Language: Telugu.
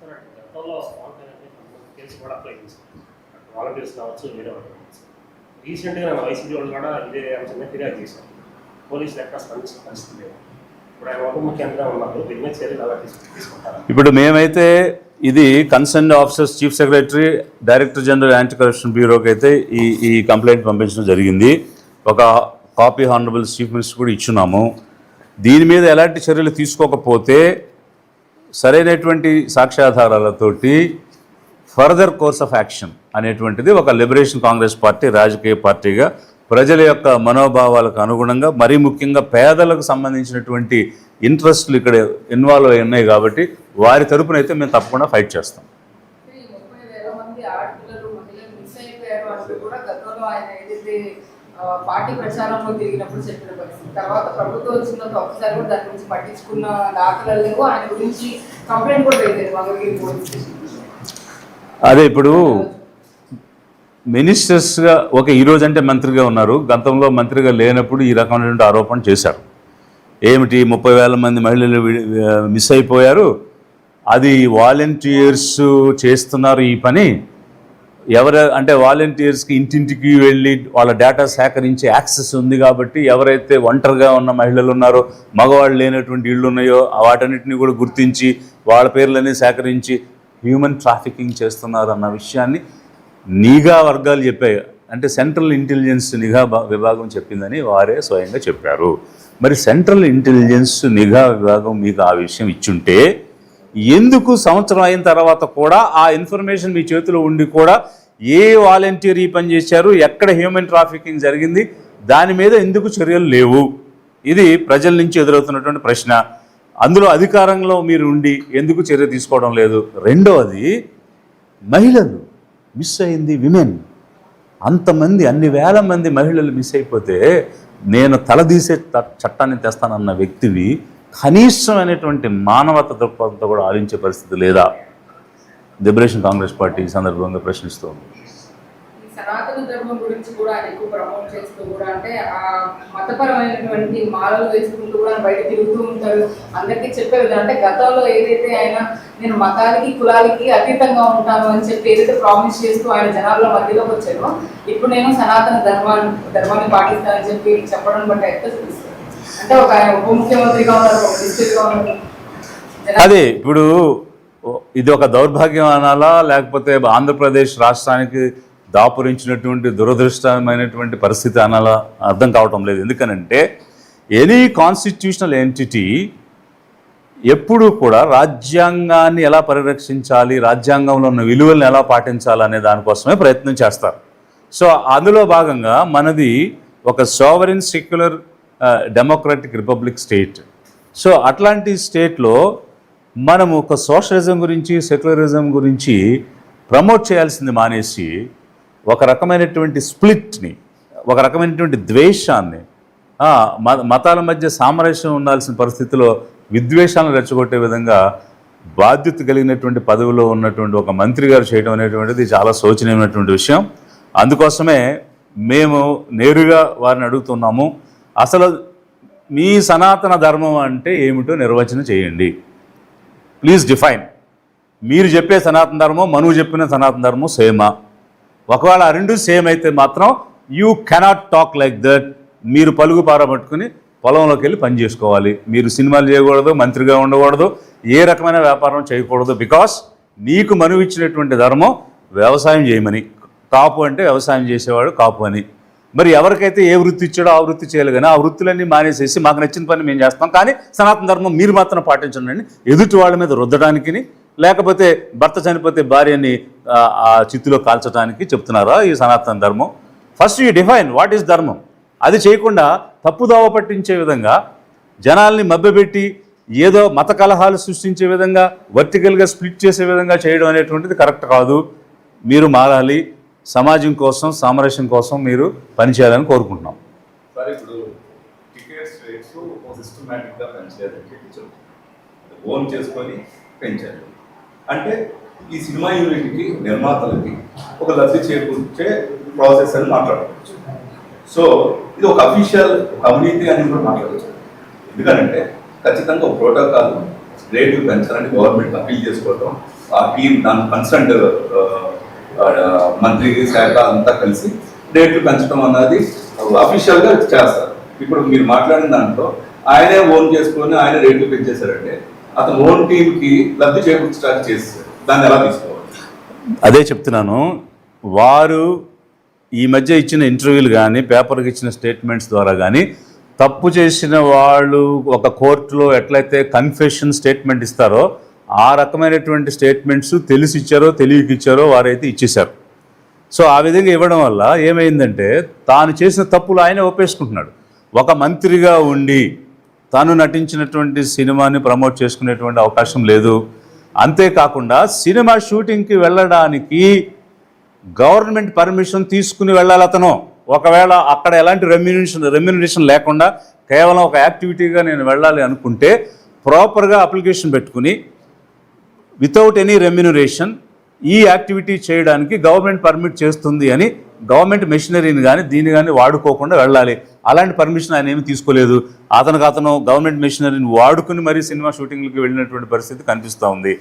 గతంలో కేసు కూడా అప్లై చేశారు, వాలంటీర్స్ కావచ్చు, వేరే వాళ్ళు కావచ్చు. రీసెంట్గా నేను వైసీపీ వాళ్ళు కూడా ఇదే అంశంగా ఫిర్యాదు చేశాను. పోలీసులు ఎక్కడ స్పందించిన పరిస్థితి లేదు. ఇప్పుడు ఆయన ఉప ముఖ్యమంత్రిగా ఉన్నారు, దీని మీద చర్యలు అలా తీసుకుంటారు. ఇప్పుడు మేమైతే ఇది concern officers chief secretary director general anti corruption బ్యూరోకి అయితే ఈ కంప్లైంట్ పంపించడం జరిగింది. ఒక కాపీ హానరబుల్ చీఫ్ మినిస్టర్ కూడా ఇచ్చున్నాము. దీని మీద ఎలాంటి చర్యలు తీసుకోకపోతే సరైనటువంటి సాక్ష్యాధారాలతోటి ఫర్దర్ కోర్స్ ఆఫ్ యాక్షన్ అనేటువంటిది ఒక లిబరేషన్ కాంగ్రెస్ పార్టీ రాజకీయ పార్టీగా ప్రజల యొక్క మనోభావాలకు అనుగుణంగా, మరీ ముఖ్యంగా పేదలకు సంబంధించినటువంటి ఇంట్రెస్ట్లు ఇక్కడ ఇన్వాల్వ్ అయి ఉన్నాయి కాబట్టి వారి తరపున అయితే మేము తప్పకుండా ఫైట్ చేస్తాం. పార్టీ ప్రచారంలో తిరిగినప్పుడు చెప్పిన పరిస్థితి, తర్వాత ప్రభుత్వం వచ్చిన ఒకసారి కూడా దాని గురించి పట్టించుకున్న దాఖలు లేవు. ఆయన గురించి కంప్లైంట్ కూడా లేదు మంగళగిరి పోలీస్ స్టేషన్. అదే ఇప్పుడు మినిస్టర్స్గా ఈరోజు అంటే మంత్రిగా ఉన్నారు, గతంలో మంత్రిగా లేనప్పుడు ఈ రకమైనటువంటి ఆరోపణ చేశారు. ఏమిటి 30,000 మంది మహిళలు మిస్ అయిపోయారు, అది వాలంటీర్స్ చేస్తున్నారు ఈ పని. అంటే వాలంటీర్స్కి ఇంటింటికి వెళ్ళి వాళ్ళ డేటా సేకరించే యాక్సెస్ ఉంది కాబట్టి ఎవరైతే ఒంటరిగా ఉన్న మహిళలు ఉన్నారో, మగవాళ్ళు లేనటువంటి ఇళ్ళు ఉన్నాయో వాటన్నిటిని కూడా గుర్తించి వాళ్ళ పేర్లన్నీ సేకరించి హ్యూమన్ ట్రాఫికింగ్ చేస్తున్నారు అన్న విషయాన్ని నిఘా వర్గాలు చెప్పాయి. అంటే సెంట్రల్ ఇంటెలిజెన్స్ నిఘా విభాగం చెప్పిందని వారే స్వయంగా చెప్పారు. మరి సెంట్రల్ ఇంటెలిజెన్స్ నిఘా విభాగం మీకు ఆ విషయం ఇచ్చుంటే ఎందుకు సంవత్సరం అయిన తర్వాత కూడా ఆ ఇన్ఫర్మేషన్ మీ చేతిలో ఉండి కూడా ఏ వాలంటీర్ ఈ పని చేశారు, ఎక్కడ హ్యూమన్ ట్రాఫికింగ్ జరిగింది, దాని మీద ఎందుకు చర్యలు లేవు? ఇది ప్రజల నుంచి ఎదురవుతున్నటువంటి ప్రశ్న. అందులో అధికారంలో మీరు ఉండి ఎందుకు చర్య తీసుకోవడం లేదు? రెండవది, మహిళలు మిస్ అయింది, విమెన్ అంతమంది, అన్ని వేల మంది మహిళలు మిస్ అయిపోతే నేను తలదీసే చట్టాన్ని తెస్తానన్న వ్యక్తివి కనీసమైనటువంటి మానవత దృక్పథంతో కూడా ఆలోచించే పరిస్థితి లేదా? లిబరేషన్ కాంగ్రెస్ పార్టీ ఈ సందర్భంగా ప్రశ్నిస్తోంది. సనాతన ధర్మం గురించి కూడా ఆయన ఎక్కువ ప్రమోట్ చేస్తూ కూడా, అంటే ఆ మతపరమైనటువంటి మాలలు వేసుకుంటూ కూడా బయట తిరుగుతూ ఉంటారు. అందరికీ చెప్పే విధంగా, అంటే గతంలో ఏదైతే ఆయన నేను మతానికి కులాలకి అతీతంగా ఉంటాను అని చెప్పి ఏదైతే ప్రామిస్ చేస్తూ ఆయన జనాల మధ్యలోకి వచ్చారో, ఇప్పుడు నేను సనాతన ధర్మాన్ని పాటిస్తానని చెప్పి చెప్పడం బట్టి ఎక్కడ చూపిస్తారు? అంటే ఒక ఆయన ఉప ముఖ్యమంత్రిగా ఉన్నారు, ఒక డిస్ట్రిక్ట్గా ఉన్నారు. అదే ఇప్పుడు ఇది ఒక దౌర్భాగ్యం అనాలా, లేకపోతే ఆంధ్రప్రదేశ్ రాష్ట్రానికి దాపురించినటువంటి దురదృష్టమైనటువంటి పరిస్థితి అనాలా అర్థం కావటం లేదు. ఎందుకనంటే ఎనీ కాన్స్టిట్యూషనల్ ఎంటిటీ ఎప్పుడూ కూడా రాజ్యాంగాన్ని ఎలా పరిరక్షించాలి, రాజ్యాంగంలో ఉన్న విలువలను ఎలా పాటించాలి అనే దానికోసమే ప్రయత్నం చేస్తారు. సో అందులో భాగంగా మనది ఒక sovereign secular democratic republic state. So అట్లాంటి స్టేట్లో మనం ఒక సోషలిజం గురించి, సెక్యులరిజం గురించి ప్రమోట్ చేయాల్సింది మానేసి ఒక రకమైనటువంటి స్ప్లిట్ని, ఒక రకమైనటువంటి ద్వేషాన్ని, మతాల మధ్య సామరస్యం ఉండాల్సిన పరిస్థితిలో విద్వేషాలను రెచ్చగొట్టే విధంగా బాధ్యత కలిగినటువంటి పదవిలో ఉన్నటువంటి ఒక మంత్రి గారు చేయడం అనేటువంటిది చాలా శోచనీయమైనటువంటి విషయం. అందుకోసమే మేము నేరుగా వారిని అడుగుతున్నాము, అసలు మీ సనాతన ధర్మం అంటే ఏమిటో నిర్వచనం చేయండి. Please define. మీరు చెప్పే సనాతన ధర్మం, మనువు చెప్పిన సనాతన ధర్మం సేమా? ఒకవేళ ఆ రెండు సేమ్ అయితే మాత్రం you cannot talk like that. మీరు పలుగు పారబట్టుకుని పొలంలోకి వెళ్ళి పని చేసుకోవాలి. మీరు సినిమాలు చేయకూడదు, మంత్రిగా ఉండకూడదు, ఏ రకమైన వ్యాపారం చేయకూడదు. బికాస్ నీకు మనువు ఇచ్చినటువంటి ధర్మం వ్యవసాయం చేయమని. కాపు అంటే వ్యవసాయం చేసేవాడు కాపు అని. మరి ఎవరికైతే ఏ వృత్తి ఇచ్చాడో ఆ వృత్తి చేయాలి, కానీ ఆ వృత్తులన్నీ మానేసేసి మాకు నచ్చిన పని మేము చేస్తాం, కానీ సనాతన ధర్మం మీరు మాత్రం పాటించండి అని ఎదుటి వాళ్ళ మీద రుద్దడానికి, లేకపోతే భర్త చనిపోతే భార్యని ఆ చిత్తులో కాల్చడానికి చెప్తున్నారా ఈ సనాతన ధర్మం? First you define what is ధర్మం. అది చేయకుండా తప్పుదోవ పట్టించే విధంగా, జనాల్ని మభ్యపెట్టి ఏదో మత కలహాలు సృష్టించే విధంగా, వర్టికల్గా స్ప్లిట్ చేసే విధంగా చేయడం అనేటువంటిది కరెక్ట్ కాదు. మీరు మారాలి, సమాజం కోసం, సామరస్యం కోసం మీరు పనిచేయాలని కోరుకుంటున్నాం. సార్, ఇప్పుడు టికెట్స్ రేట్స్ సిస్టమేటిక్గా పెంచలేదని చెప్పి ఓన్ చేసుకొని పెంచారు. అంటే ఈ సినిమా యూనిట్కి, నిర్మాతలకి ఒక లబ్ధి చేకూర్చే ప్రాసెస్ అని మాట్లాడుకోవచ్చు. సో ఇది ఒక అఫీషియల్ అవినీతి అని కూడా మాట్లాడవచ్చు. ఎందుకంటే ఖచ్చితంగా ఒక ప్రోటోకాల్ రేట్లు పెంచాలని గవర్నమెంట్ అప్పీల్ చేసుకోవడం ఆ టీం దాని కన్సర్న్ మంత్రి శాఖ అంతా కలిసి రేట్లు పెంచడం అన్నది అఫీషియల్గా చేస్తారు. ఇప్పుడు మీరు మాట్లాడిన దాంట్లో ఆయనే ఓన్ చేసుకొని ఆయన రేట్లు పెంచేశారంటే అతను ఓన్ టీంకి లబ్ధి చేకూర్చడానికి చేస్తారు. దాన్ని ఎలా తీసుకోవాలి? అదే చెప్తున్నాను. వారు ఈ మధ్య ఇచ్చిన ఇంటర్వ్యూలు కానీ పేపర్కి ఇచ్చిన స్టేట్మెంట్స్ ద్వారా కానీ తప్పు చేసిన వాళ్ళు ఒక కోర్టులో ఎట్లయితే కన్ఫెషన్ స్టేట్మెంట్ ఇస్తారో ఆ రకమైనటువంటి స్టేట్మెంట్స్ తెలిసి ఇచ్చారో తెలియక ఇచ్చారో వారైతే ఇచ్చేశారు. సో ఆ విధంగా ఇవ్వడం వల్ల ఏమైందంటే తాను చేసిన తప్పులు ఆయనే ఒప్పేసుకుంటున్నాడు. ఒక మంత్రిగా ఉండి తాను నటించినటువంటి సినిమాని ప్రమోట్ చేసుకునేటువంటి అవకాశం లేదు. అంతేకాకుండా సినిమా షూటింగ్కి వెళ్ళడానికి గవర్నమెంట్ పర్మిషన్ తీసుకుని వెళ్ళాలి అతను. ఒకవేళ అక్కడ ఎలాంటి రెమ్యూనరేషన్ లేకుండా కేవలం ఒక యాక్టివిటీగా నేను వెళ్ళాలి అనుకుంటే ప్రాపర్గా అప్లికేషన్ పెట్టుకుని వితౌట్ ఎనీ రెమ్యూనరేషన్ ఈ యాక్టివిటీ చేయడానికి గవర్నమెంట్ పర్మిట్ చేస్తుంది అని గవర్నమెంట్ మెషినరీని కానీ దీన్ని కానీ వాడుకోకుండా వెళ్ళాలి. అలాంటి పర్మిషన్ ఆయన ఏమీ తీసుకోలేదు. అతను గవర్నమెంట్ మెషినరీని వాడుకుని మరీ సినిమా షూటింగ్లకి వెళ్ళినటువంటి పరిస్థితి కనిపిస్తూ ఉంది.